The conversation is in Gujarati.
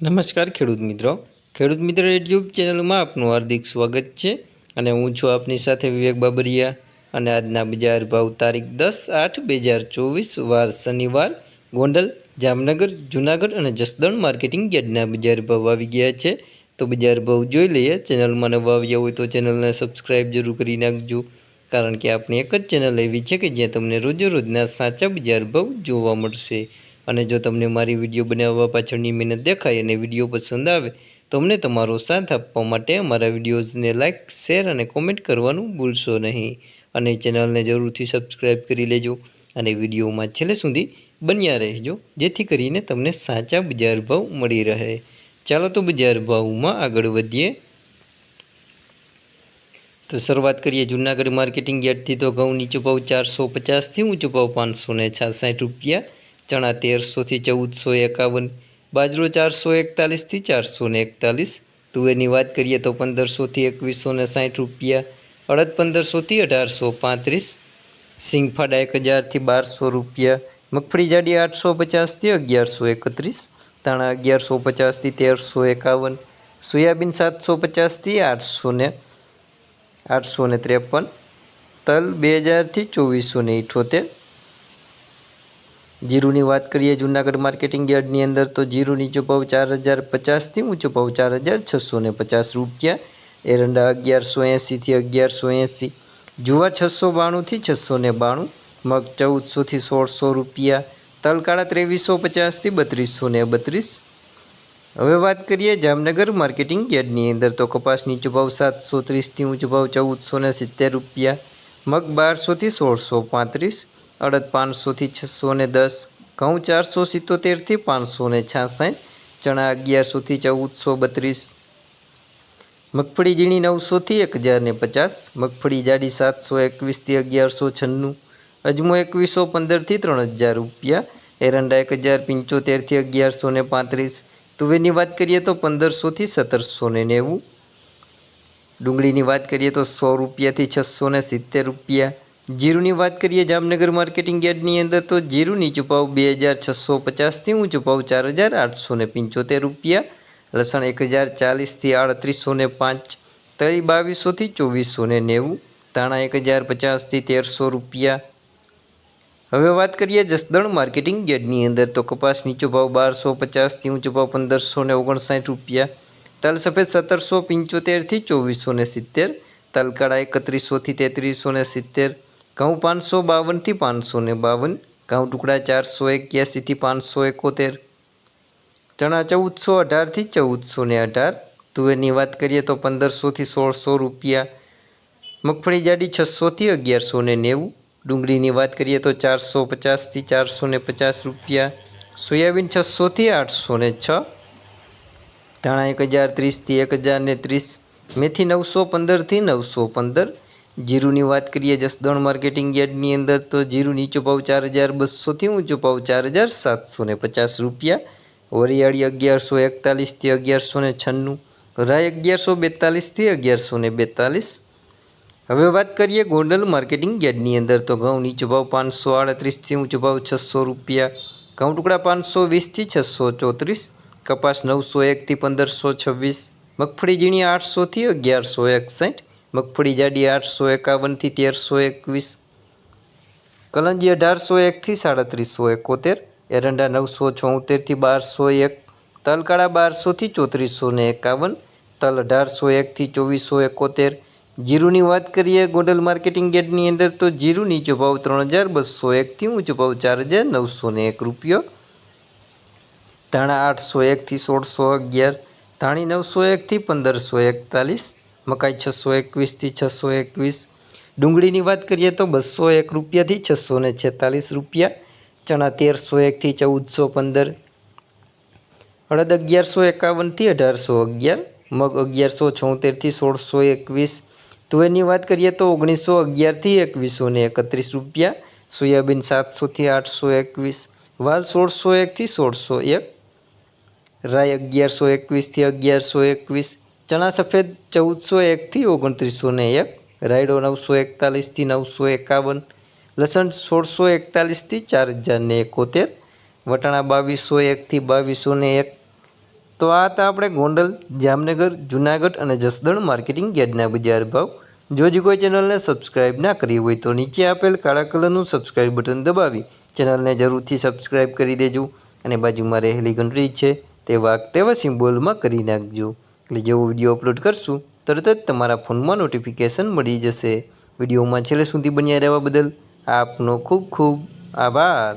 નમસ્કાર ખેડૂત મિત્રો યુટ્યુબ ચેનલમાં આપનું હાર્દિક સ્વાગત છે અને હું છું આપની સાથે વિવેક બાબરિયા અને આજના બજાર ભાવ તારીખ 10/8/2024 વાર શનિવાર ગોંડલ જામનગર જૂનાગઢ અને જસદણ માર્કેટિંગ યાર્ડના બજાર ભાવ આવી ગયા છે। તો બજાર ભાવ જોઈ લઈએ। ચેનલમાં નવા આવ્યા હોય તો ચેનલને સબસ્ક્રાઈબ જરૂર કરી નાખજો, કારણ કે આપણી એક જ ચેનલ એવી છે કે જ્યાં તમને રોજે રોજના સાચા બજાર ભાવ જોવા મળશે। અને જો તમને મારી વિડીયો બનાવવા પાછળની મહેનત દેખાય અને વિડીયો પસંદ આવે તો અમને તમારો સાથ આપવા માટે અમારા વિડીયોઝને લાઇક, શેર અને કોમેન્ટ કરવાનું ભૂલશો નહીં। અને ચેનલને જરૂરથી સબસ્ક્રાઈબ કરી લેજો અને વિડીયોમાં છેલ્લે સુધી બન્યા રહેજો, જેથી કરીને તમને સાચા બજાર ભાવ મળી રહે। ચાલો તો બજાર ભાવમાં આગળ વધીએ। તો શરૂઆત કરીએ જૂનાગઢ માર્કેટિંગ યાર્ડથી। તો ઘઉં નીચો ભાવ 450થી ઊંચો ભાવ 566 રૂપિયા, ચણા 1300થી 1451, બાજરો 441થી 441, તુવેરની વાત કરીએ તો 1500થી 2160 રૂપિયા, અડદ 1500થી 1835, સિંગફાડા 1000થી 1200 રૂપિયા, મગફળી જાડી 850થી 1131, ધાણા 1150થી 1351, સોયાબીન 750થી 853, તલ 2000થી 2478। જીરુની વાત કરીએ જૂનાગઢ માર્કેટિંગ યાર્ડની અંદર તો જીરું નીચો ભાવ 4050થી ઊંચો ભાવ 4650 રૂપિયા, એરંડા 1180થી 1180, જુવાર 692થી 692, મગ 1400થી 1600 રૂપિયા, તલકાળા 2350થી 3232। હવે વાત કરીએ જામનગર માર્કેટિંગ યાર્ડની અંદર તો કપાસ નીચો ભાવ 730થી ઊંચો ભાવ 1470 રૂપિયા, મગ 1200થી 1635, અડદ 500થી 610, ઘઉં 477થી 566, ચણા 1100થી 1432, મગફળી ઝીણી 900થી 1050, મગફળી જાડી 721થી 1196, અજમો 2115થી 3000 રૂપિયા, એરંડા 1075થી 1135, તુવેરની વાત કરીએ તો 1500થી 1790, ડુંગળીની વાત કરીએ તો 100 રૂપિયાથી 670 રૂપિયા। જીરુની વાત કરીએ જામનગર માર્કેટિંગ યાર્ડની અંદર તો જીરું નીચો ભાવ 2650થી ઊંચો ભાવ 4875 રૂપિયા, લસણ 1040થી 3805, તળી 2200થી 2490, ધાણા 1050થી 1300 રૂપિયા। હવે વાત કરીએ જસદણ માર્કેટિંગ યાર્ડની અંદર તો કપાસ નીચો ભાવ 1250થી ઊંચો ભાવ 1559 રૂપિયા, તલ સફેદ 1775થી 2470, તલકાળા 3100થી 3370, ઘઉં 552થી 552, ઘઉં ટુકડા 481થી 571, ચણા 1418થી 1418, તુવેરની વાત કરીએ તો 1500થી 1600 રૂપિયા, મગફળી જાડી 600થી 1190, ડુંગળીની વાત કરીએ તો 450થી 450 રૂપિયા, સોયાબીન 600થી 806, ધાણા 1030થી 1030, મેથી 915થી 915। જીરુની વાત કરીએ જસદણ માર્કેટિંગ યાર્ડની અંદર તો જીરું નીચો ભાવ 4200થી ઊંચો ભાવ 4750 રૂપિયા, વરિયાળી 1141થી 1196, રાઈ 1142થી 1142। હવે વાત કરીએ ગોંડલ માર્કેટિંગ યાર્ડની અંદર તો ઘઉં નીચો ભાવ 538થી ઊંચો ભાવ 600 રૂપિયા, ઘઉં ટુકડા 520થી 634, કપાસ 901થી 1526, મગફળી ઝીણી 800થી 1161, મગફળી જાડી 851થી 1321, કલંજી 1801થી 3771, એરંડા 974થી 1201, તલકાળા 1200થી 3451, તલ 1801થી 2471। જીરુની વાત કરીએ ગોંડલ માર્કેટિંગ યાર્ડની અંદર તો જીરું નીચો ભાવ 3201થી ઊંચો ભાવ 4901 રૂપિયો, ધાણા 801થી 1611, ધાણી 901થી 1541, મકાઈ 621થી 621, ડુંગળીની વાત કરીએ તો 201 રૂપિયાથી 646 રૂપિયા, ચણા 1301થી 1415, અડદ 1151થી 1811, મગ 1176થી 1621, તુવેરની વાત કરીએ તો 1911થી 2131 રૂપિયા, સોયાબીન 700થી 821, વાલ 1601થી 1601, રાઈ 1121થી 1121, ચણા સફેદ 1401થી 2901, રાયડો 941થી 951, લસણ 1641થી 4071, વટાણા 2201થી 2201, તો આ હતા આપણે ગોંડલ, જામનગર, જુનાગઢ અને જસદણ માર્કેટિંગ યાર્ડના બજાર ભાવ. જો હજી કોઈ ચેનલને સબસ્ક્રાઈબ ના કરી હોય તો નીચે આપેલ કાળા કલરનું સબસ્ક્રાઈબ બટન દબાવી ચેનલને જરૂરથી સબસ્ક્રાઈબ કરી દેજો અને બાજુમાં રહેલી ઘંટડી છે તે તેવા સિમ્બોલમાં કરી નાખજો. એટલે જેવો વિડીયો અપલોડ કરશું તરત જ તમારા ફોનમાં નોટિફિકેશન મળી જશે. વિડીયોમાં છેલ્લે સુધી બન્યા રહેવા બદલ આપનો ખૂબ ખૂબ આભાર.